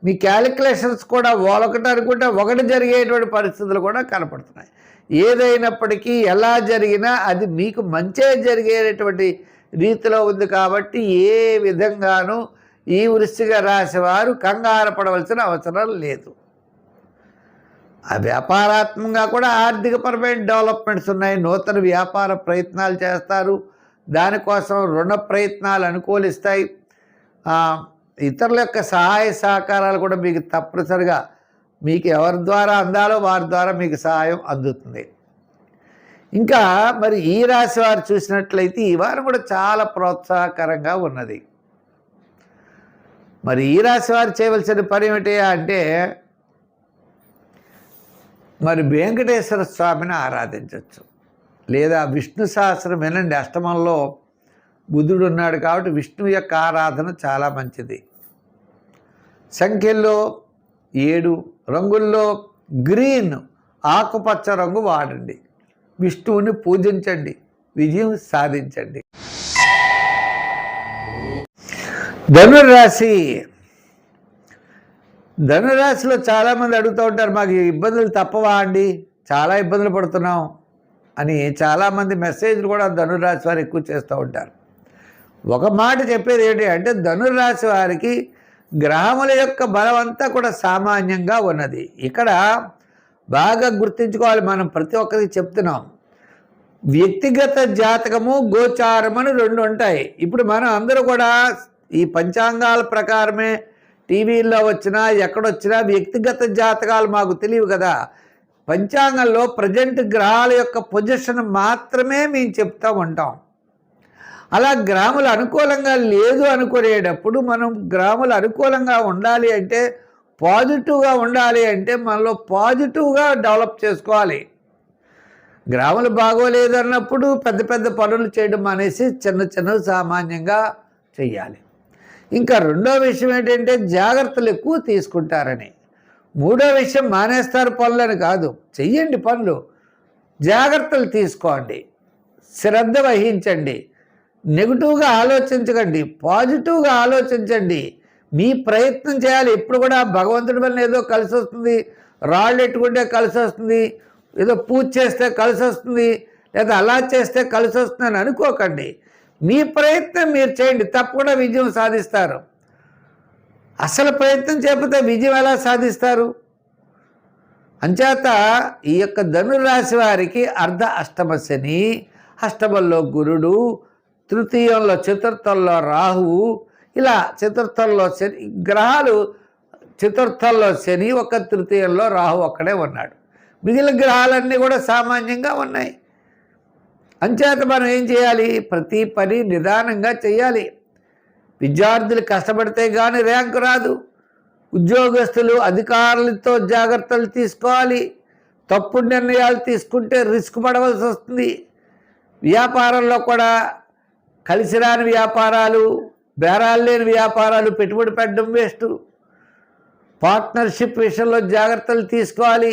మీ క్యాలిక్యులేషన్స్ కూడా ఒకటి అనుకుంటే ఒకటి జరిగేటువంటి పరిస్థితులు కూడా కనపడుతున్నాయి. ఏదైనప్పటికీ ఎలా జరిగినా అది మీకు మంచే జరిగేటువంటి రీతిలో ఉంది. కాబట్టి ఏ విధంగానూ ఈ వృశ్చిక రాశి వారు కంగారు పడవలసిన అవసరం లేదు. ఆ వ్యాపారాత్మకంగా కూడా ఆర్థికపరమైన డెవలప్మెంట్స్ ఉన్నాయి. నూతన వ్యాపార ప్రయత్నాలు చేస్తారు, దానికోసం రుణ ప్రయత్నాలు అనుకూలిస్తాయి. ఇతరుల యొక్క సహాయ సహకారాలు కూడా మీకు తప్పనిసరిగా మీకు ఎవరి ద్వారా అందాలో వారి ద్వారా మీకు సహాయం అందుతుంది. ఇంకా మరి ఈ రాశి వారు చూసినట్లయితే ఈ వారం కూడా చాలా ప్రోత్సాహకరంగా ఉన్నది. మరి ఈ రాశి వారు చేయవలసిన పని ఏమిటి అంటే మరి వెంకటేశ్వర స్వామిని ఆరాధించవచ్చు. లేదా విష్ణు సహస్రం వినండి, అష్టమంలో బుధుడు ఉన్నాడు కాబట్టి విష్ణువు యొక్క ఆరాధన చాలా మంచిది. సంఖ్యల్లో 7, రంగుల్లో గ్రీన్ ఆకుపచ్చ రంగు వాడండి. విష్ణువుని పూజించండి, విజయం సాధించండి. ధనుర్రాశి. ధనురాశిలో చాలామంది అడుగుతూ ఉంటారు, మాకు ఇబ్బందులు తప్పవా అండి, చాలా ఇబ్బందులు పడుతున్నాం అని చాలామంది మెసేజ్లు కూడా ధనుర్రాశి వారు ఎక్కువ చేస్తూ ఉంటారు. ఒక మాట చెప్పేది ఏంటి అంటే, ధనుర్రాశి వారికి గ్రహముల యొక్క బలం అంతా కూడా సామాన్యంగా ఉన్నది. ఇక్కడ బాగా గుర్తుంచుకోవాలి, మనం ప్రతి ఒక్కరికి చెప్తున్నాం, వ్యక్తిగత జాతకము గోచారం అని 2 ఉంటాయి. ఇప్పుడు మనం అందరూ కూడా ఈ పంచాంగాల ప్రకారమే టీవీల్లో వచ్చినా ఎక్కడొచ్చినా వ్యక్తిగత జాతకాలు మాకు తెలియవు కదా. పంచాంగంలో ప్రజెంట్ గ్రహాల యొక్క పొజిషన్ మాత్రమే మేము చెప్తూ ఉంటాం. అలా గ్రహములు అనుకూలంగా లేదు అనుకునేటప్పుడు మనం గ్రహములు అనుకూలంగా ఉండాలి అంటే, పాజిటివ్గా ఉండాలి అంటే మనలో పాజిటివ్గా డెవలప్ చేసుకోవాలి. గ్రహములు బాగోలేదు అన్నప్పుడు పెద్ద పెద్ద పనులు చేయడం అనేసి చిన్న చిన్నవి సామాన్యంగా చెయ్యాలి. ఇంకా రెండో విషయం ఏంటంటే, జాగ్రత్తలు ఎక్కువ తీసుకుంటారని. మూడో విషయం, మానేస్తారు పనులని కాదు, చెయ్యండి పనులు, జాగ్రత్తలు తీసుకోండి, శ్రద్ధ వహించండి, నెగిటివ్గా ఆలోచించకండి, పాజిటివ్గా ఆలోచించండి. మీ ప్రయత్నం చేయాలి. ఎప్పుడు కూడా భగవంతుడి వల్ల ఏదో కలిసి వస్తుంది, రాళ్ళు ఎట్టుకుంటే కలిసి వస్తుంది, ఏదో పూజ చేస్తే కలిసి వస్తుంది, లేదా అలా చేస్తే కలిసి వస్తుందని అనుకోకండి. మీ ప్రయత్నం మీరు చేయండి, తప్పకుండా విజయం సాధిస్తారు. అసలు ప్రయత్నం చేయకపోతే విజయం ఎలా సాధిస్తారు? అంచేత ఈ యొక్క ధనురాశి వారికి అర్ధ అష్టమ శని, అష్టమంలో గురుడు, తృతీయంలో చతుర్థంలో రాహువు, ఇలా చతుర్థంలో శని గ్రహాలు, చతుర్థంలో శని ఒక, తృతీయంలో రాహు ఒక్కడే ఉన్నాడు. మిగిలిన గ్రహాలన్నీ కూడా సామాన్యంగా ఉన్నాయి. అంచేత మనం ఏం చేయాలి? ప్రతి పని నిదానంగా చేయాలి. విద్యార్థులు కష్టపడితే కానీ ర్యాంకు రాదు. ఉద్యోగస్తులు అధికారులతో జాగ్రత్తలు తీసుకోవాలి. తప్పుడు నిర్ణయాలు తీసుకుంటే రిస్క్ పడవలసి వస్తుంది. వ్యాపారంలో కూడా కలిసి రాని వ్యాపారాలు, బేరాలు లేని వ్యాపారాలు పెట్టుబడి పెట్టడం వేస్ట్. పార్ట్నర్షిప్ విషయంలో జాగ్రత్తలు తీసుకోవాలి.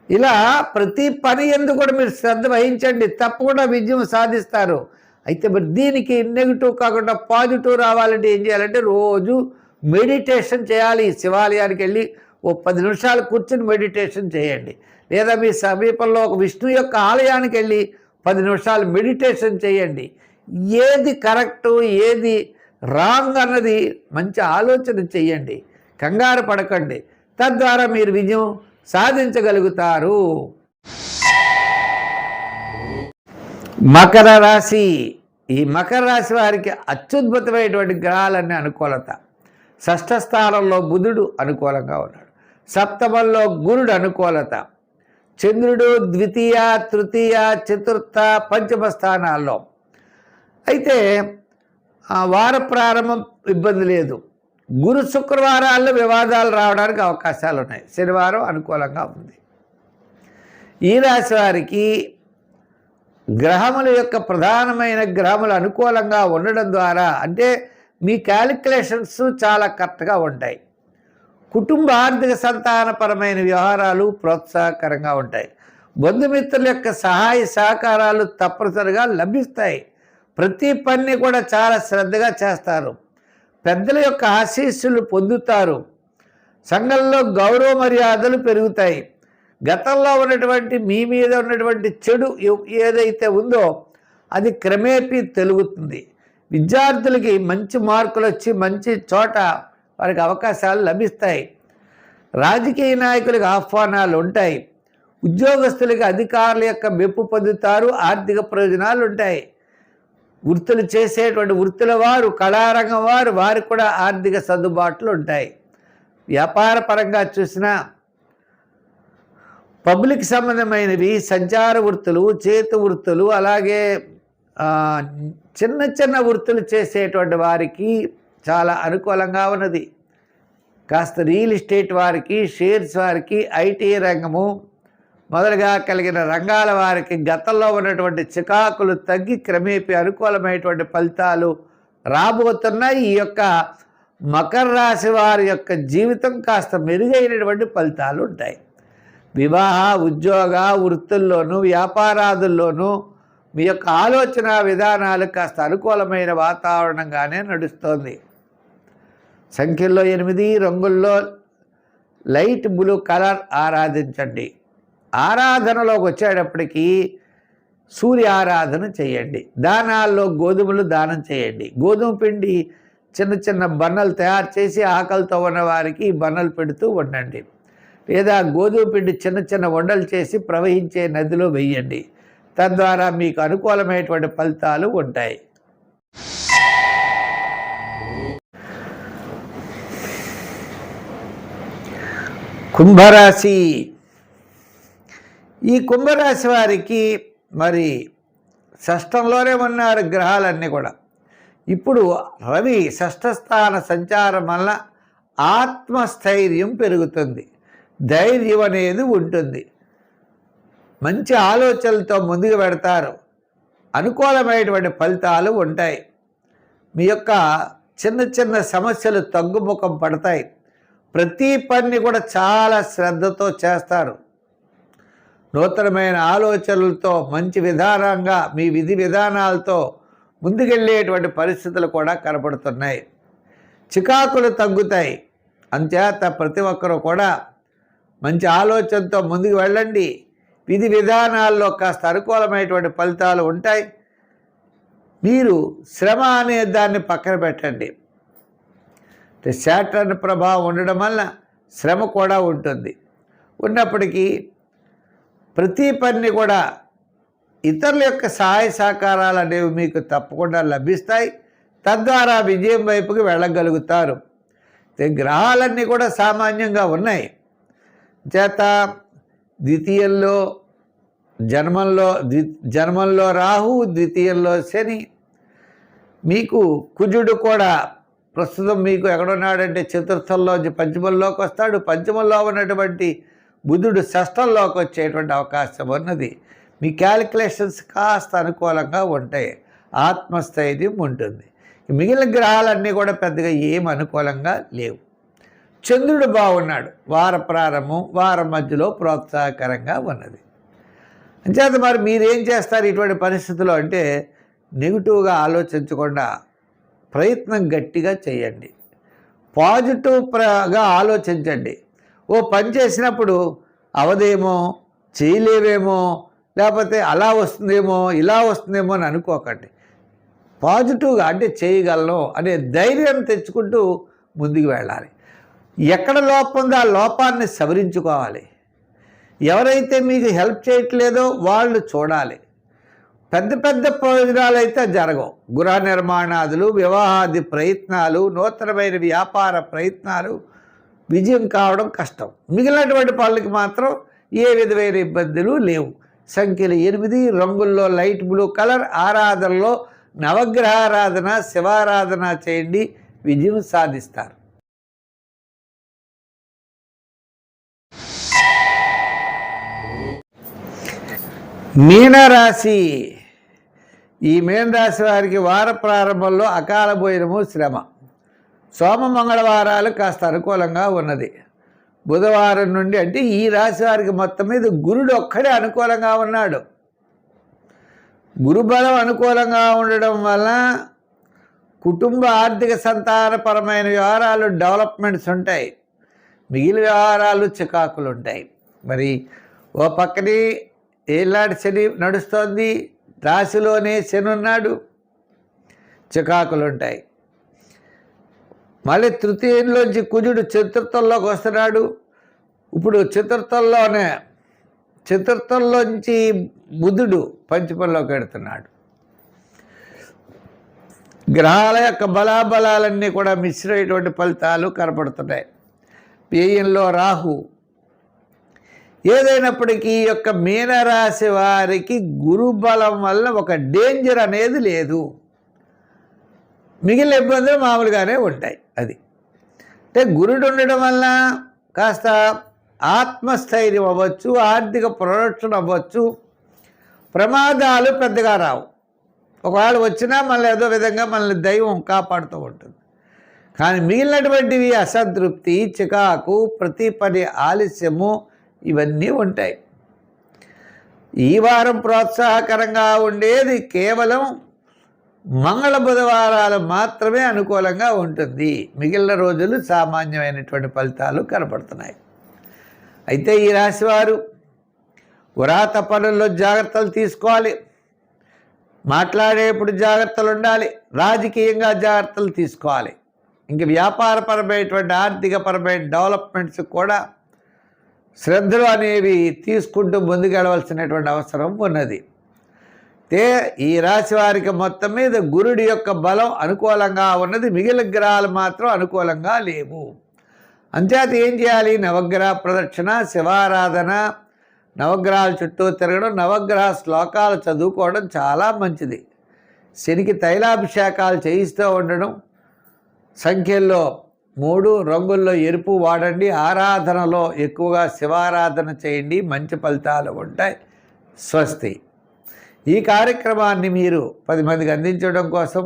ఇలా ప్రతి పని ఎందుకు కూడా మీరు శ్రద్ధ వహించండి, తప్పకుండా విజయం సాధిస్తారు. అయితే మరి దీనికి నెగిటివ్ కాకుండా పాజిటివ్ రావాలంటే ఏం చేయాలంటే, రోజు మెడిటేషన్ చేయాలి. శివాలయానికి వెళ్ళి ఓ 10 నిమిషాలు కూర్చొని మెడిటేషన్ చేయండి. లేదా మీ సమీపంలో ఒక విష్ణు యొక్క ఆలయానికి వెళ్ళి 10 నిమిషాలు మెడిటేషన్ చేయండి. ఏది కరెక్టు ఏది రాంగ్ అన్నది మంచి ఆలోచన చేయండి. కంగారు పడకండి, తద్వారా మీరు విజయం సాధించగలుగుతారు. మకర రాశి. ఈ మకర రాశి వారికి అత్యద్భుతమైనటువంటి గ్రహాలన్నీ అనుకూలత. షష్ఠ స్థానంలో బుధుడు అనుకూలంగా ఉన్నాడు, సప్తమంలో గురుడు అనుకూలత, చంద్రుడు ద్వితీయ, తృతీయ, చతుర్థ, పంచమ స్థానాల్లో. అయితే వార ప్రారంభం ఇబ్బంది లేదు. గురు శుక్రవారాల్లో వివాదాలు రావడానికి అవకాశాలు ఉన్నాయి. శనివారం అనుకూలంగా ఉంది. ఈ రాశి వారికి గ్రహముల యొక్క ప్రధానమైన గ్రహములు అనుకూలంగా ఉండడం ద్వారా, అంటే మీ క్యాలిక్యులేషన్స్ చాలా కరెక్ట్గా ఉంటాయి. కుటుంబ ఆర్థిక సంతానపరమైన వ్యవహారాలు ప్రోత్సాహకరంగా ఉంటాయి. బంధుమిత్రుల యొక్క సహాయ సహకారాలు తప్పనిసరిగా లభిస్తాయి. ప్రతి పని కూడా చాలా శ్రద్ధగా చేస్తారు. పెద్దల యొక్క ఆశీస్సులు పొందుతారు. సంఘంలో గౌరవ మర్యాదలు పెరుగుతాయి. గతంలో ఉన్నటువంటి మీ మీద ఉన్నటువంటి చెడు ఏదైతే ఉందో అది క్రమేపీ తెలుగుతుంది. విద్యార్థులకి మంచి మార్కులు వచ్చి మంచి చోట వారికి అవకాశాలు లభిస్తాయి. రాజకీయ నాయకులకు ఆహ్వానాలు ఉంటాయి. ఉద్యోగస్తులకి అధికారుల యొక్క మెప్పు పొందుతారు. ఆర్థిక ప్రయోజనాలు ఉంటాయి. వృత్తులు చేసేటువంటి వృత్తుల వారు, కళారంగం వారు, వారికి కూడా ఆర్థిక సర్దుబాట్లు ఉంటాయి. వ్యాపార పరంగా చూసినా పబ్లిక్ సంబంధమైనవి, సంచార వృత్తులు, చేతి వృత్తులు, అలాగే చిన్న చిన్న వృత్తులు చేసేటువంటి వారికి చాలా అనుకూలంగా ఉన్నది. కాస్త రియల్ ఎస్టేట్ వారికి, షేర్స్ వారికి, ఐటీ రంగము మొదలుగా కలిగిన రంగాల వారికి గతంలో ఉన్నటువంటి చికాకులు తగ్గి క్రమేపీ అనుకూలమైనటువంటి ఫలితాలు రాబోతున్నాయి. ఈ యొక్క మకర రాశి వారి యొక్క జీవితం కాస్త మెరుగైనటువంటి ఫలితాలు ఉంటాయి. వివాహ, ఉద్యోగ, వృత్తుల్లోనూ వ్యాపారాదుల్లోనూ మీ యొక్క ఆలోచన విధానాలు కాస్త అనుకూలమైన వాతావరణంగానే నడుస్తోంది. సంఖ్యల్లో 8, రంగుల్లో లైట్ బ్లూ కలర్ ఆరాధించండి. ఆరాధనలోకి వచ్చేటప్పటికీ సూర్య ఆరాధన చేయండి. దానాల్లో గోధుమలు దానం చేయండి. గోధుమ పిండి చిన్న చిన్న బన్నలు తయారు చేసి ఆకలితో ఉన్న వారికి బన్నలు పెడుతూ ఉండండి. లేదా గోధుమ పిండి చిన్న చిన్న వండలు చేసి ప్రవహించే నదిలో వెయ్యండి. తద్వారా మీకు అనుకూలమైనటువంటి ఫలితాలు ఉంటాయి. కుంభరాశి. ఈ కుంభరాశి వారికి మరి షష్టంలోనే ఉన్నారు గ్రహాలన్నీ కూడా. ఇప్పుడు రవి షష్ఠస్థాన సంచారం వల్ల ఆత్మస్థైర్యం పెరుగుతుంది, ధైర్యం అనేది ఉంటుంది, మంచి ఆలోచనలతో ముందుకు పెడతారు, అనుకూలమైనటువంటి ఫలితాలు ఉంటాయి. మీ యొక్క చిన్న చిన్న సమస్యలు తగ్గుముఖం పడతాయి. ప్రతి పని కూడా చాలా శ్రద్ధతో చేస్తారు. నూతనమైన ఆలోచనలతో మంచి విధానంగా మీ విధి విధానాలతో ముందుకెళ్ళేటువంటి పరిస్థితులు కూడా కనపడుతున్నాయి. చికాకులు తగ్గుతాయి. అంచేత ప్రతి ఒక్కరూ కూడా మంచి ఆలోచనతో ముందుకు వెళ్ళండి. విధి విధానాల్లో కాస్త అనుకూలమైనటువంటి ఫలితాలు ఉంటాయి. మీరు శ్రమ అనే దాన్ని పక్కన పెట్టండి. శాటర్న్ ప్రభావం ఉండడం వల్ల శ్రమ కూడా ఉంటుంది. ఉన్నప్పటికీ ప్రతి పని కూడా ఇతరుల యొక్క సహాయ సహకారాలు అనేవి మీకు తప్పకుండా లభిస్తాయి. తద్వారా విజయం వైపుకి వెళ్ళగలుగుతారు. గ్రహాలన్నీ కూడా సామాన్యంగా ఉన్నాయి. చేత ద్వితీయంలో జన్మంలో రాహు, ద్వితీయంలో శని, మీకు కుజుడు కూడా ప్రస్తుతం మీకు ఎక్కడున్నాడంటే చతుర్థంలోంచి పంచమంలోకి వస్తాడు. పంచమంలో ఉన్నటువంటి బుధుడు షష్టంలోకి వచ్చేటువంటి అవకాశం ఉన్నది. మీ క్యాలిక్యులేషన్స్ కాస్త అనుకూలంగా ఉంటాయి. ఆత్మస్థైర్యం ఉంటుంది. మిగిలిన గ్రహాలన్నీ కూడా పెద్దగా ఏం అనుకూలంగా లేవు. చంద్రుడు బాగున్నాడు. వార ప్రారంభం, వారం మధ్యలో ప్రోత్సాహకరంగా ఉన్నది. అంచేత మరి మీరేం చేస్తారు ఇటువంటి పరిస్థితుల్లో అంటే నెగిటివ్గా ఆలోచించకుండా ప్రయత్నం గట్టిగా చేయండి. పాజిటివ్గా ఆలోచించండి. ఓ పని చేసినప్పుడు అవదేమో, చేయలేవేమో, లేకపోతే అలా వస్తుందేమో, ఇలా వస్తుందేమో అని అనుకోకండి. పాజిటివ్గా అంటే చేయగలను అనే ధైర్యం తెచ్చుకుంటూ ముందుకు వెళ్ళాలి. ఎక్కడ లోపం ఉందో ఆ లోపాన్ని సవరించుకోవాలి. ఎవరైతే మీకు హెల్ప్ చేయట్లేదో వాళ్ళు చూడాలి. పెద్ద పెద్ద ప్రయోజనాలు అయితే జరగవు. గృహ నిర్మాణాదులు, వివాహాది ప్రయత్నాలు, నూతనమైన వ్యాపార ప్రయత్నాలు విజయం కావడం కష్టం. మిగిలినటువంటి పనులకి మాత్రం ఏ విధమైన ఇబ్బందులు లేవు. సంఖ్యలు 8, రంగుల్లో లైట్ బ్లూ కలర్. ఆరాధనలో నవగ్రహారాధన, శివారాధన చేయండి, విజయం సాధిస్తారు. మీనరాశి. ఈ మీనరాశి వారికి వార ప్రారంభంలో అకాల భోజనము, శ్రమ. సోమ మంగళవారాలు కాస్త అనుకూలంగా ఉన్నది. బుధవారం నుండి అంటే ఈ రాశి వారికి మొత్తం మీద గురుడు ఒక్కడే అనుకూలంగా ఉన్నాడు. గురుబలం అనుకూలంగా ఉండడం వల్ల కుటుంబ ఆర్థిక సంతానపరమైన వ్యవహారాలు డెవలప్మెంట్స్ ఉంటాయి. మిగిలిన వ్యవహారాలు చికాకులు ఉంటాయి. మరి ఓ పక్కనే ఏలాంటి శని నడుస్తోంది, రాశిలోనే శని ఉన్నాడు, చికాకులు ఉంటాయి. మళ్ళీ తృతీయంలోంచి కుజుడు చతుర్థంలోకి వస్తున్నాడు. ఇప్పుడు చతుర్థంలోంచి బుధుడు పంచమంలోకి వెడుతున్నాడు. గ్రహాల యొక్క బలాబలాలన్నీ కూడా మిశ్రమైనటువంటి ఫలితాలు కనపడుతున్నాయి. వ్యయంలో రాహు. ఏదైనప్పటికీ ఈ యొక్క మీనరాశి వారికి గురుబలం వల్ల ఒక డేంజర్ అనేది లేదు. మిగిలిన ఇబ్బందులు మామూలుగానే ఉంటాయి. అది అంటే గురుడు ఉండడం వల్ల కాస్త ఆత్మస్థైర్యం అవ్వచ్చు, ఆర్థిక ప్రొడక్షన్ అవ్వచ్చు, ప్రమాదాలు పెద్దగా రావు. ఒకవేళ వచ్చినా మళ్ళీ ఏదో విధంగా మనల్ని దైవం కాపాడుతూ ఉంటుంది. కానీ మిగిలినటువంటివి అసంతృప్తి, చికాకు, ప్రతి పని ఆలస్యము ఇవన్నీ ఉంటాయి. ఈ వారం ప్రోత్సాహకరంగా ఉండేది కేవలం మంగళ బుధవారాలు మాత్రమే అనుకూలంగా ఉంటుంది. మిగిలిన రోజులు సామాన్యమైనటువంటి ఫలితాలు కనపడుతున్నాయి. అయితే ఈ రాశివారు వ్రాత పనుల్లో జాగ్రత్తలు తీసుకోవాలి, మాట్లాడేప్పుడు జాగ్రత్తలు ఉండాలి, రాజకీయంగా జాగ్రత్తలు తీసుకోవాలి. ఇంక వ్యాపారపరమైనటువంటి ఆర్థికపరమైన డెవలప్మెంట్స్ కూడా శ్రద్ధలు అనేవి తీసుకుంటూ ముందుకెళ్ళవలసినటువంటి అవసరం ఉన్నది. ఈ రాశి వారికి మొత్తం మీద గురుడి యొక్క బలం అనుకూలంగా ఉన్నది, మిగిలిన గ్రహాలు మాత్రం అనుకూలంగా లేవు. అంచేత ఏం చేయాలి? నవగ్రహ ప్రదక్షిణ, శివారాధన, నవగ్రహాల చుట్టూ తిరగడం, నవగ్రహ శ్లోకాలు చదువుకోవడం చాలా మంచిది. శనికి తైలాభిషేకాలు చేయిస్తూ ఉండడం, సంఖ్యల్లో 3, రంగుల్లో ఎరుపు వాడండి, ఆరాధనలో ఎక్కువగా శివారాధన చేయండి, మంచి ఫలితాలు ఉంటాయి. స్వస్తి. ఈ కార్యక్రమాన్ని మీరు 10 మందికి అందించడం కోసం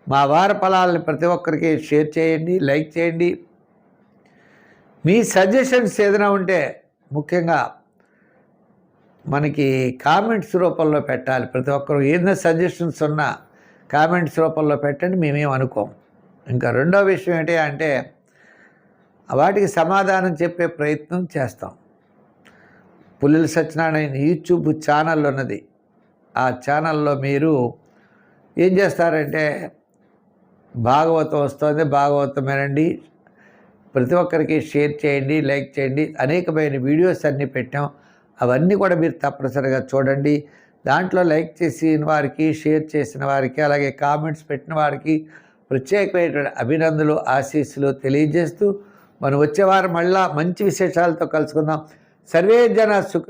మా వార ఫలాలను ప్రతి ఒక్కరికి షేర్ చేయండి, లైక్ చేయండి. మీ సజెషన్స్ ఏదైనా ఉంటే ముఖ్యంగా మనకి కామెంట్స్ రూపంలో పెట్టాలి. ప్రతి ఒక్కరు ఏదైనా సజెషన్స్ ఉన్నా కామెంట్స్ రూపంలో పెట్టండి, మేమేం అనుకోం. ఇంకా రెండో విషయం ఏంటి అంటే వాటికి సమాధానం చెప్పే ప్రయత్నం చేస్తాం. పుల్లెల సత్యనారాయణ యూట్యూబ్ ఛానల్ ఉన్నది. ఆ ఛానల్లో మీరు ఏం చేస్తారంటే భాగవతం వస్తుంది, భాగవతం వినండి, ప్రతి ఒక్కరికి షేర్ చేయండి, లైక్ చేయండి. అనేకమైన వీడియోస్ అన్నీ పెట్టాం, అవన్నీ కూడా మీరు తప్పనిసరిగా చూడండి. దాంట్లో లైక్ చేసిన వారికి, షేర్ చేసిన వారికి, అలాగే కామెంట్స్ పెట్టిన వారికి ప్రత్యేకమైనటువంటి అభినందనలు, ఆశీస్సులు తెలియజేస్తూ మనం వచ్చే వారం మళ్ళా మంచి విశేషాలతో కలుసుకుందాం. సర్వే జన సుఖ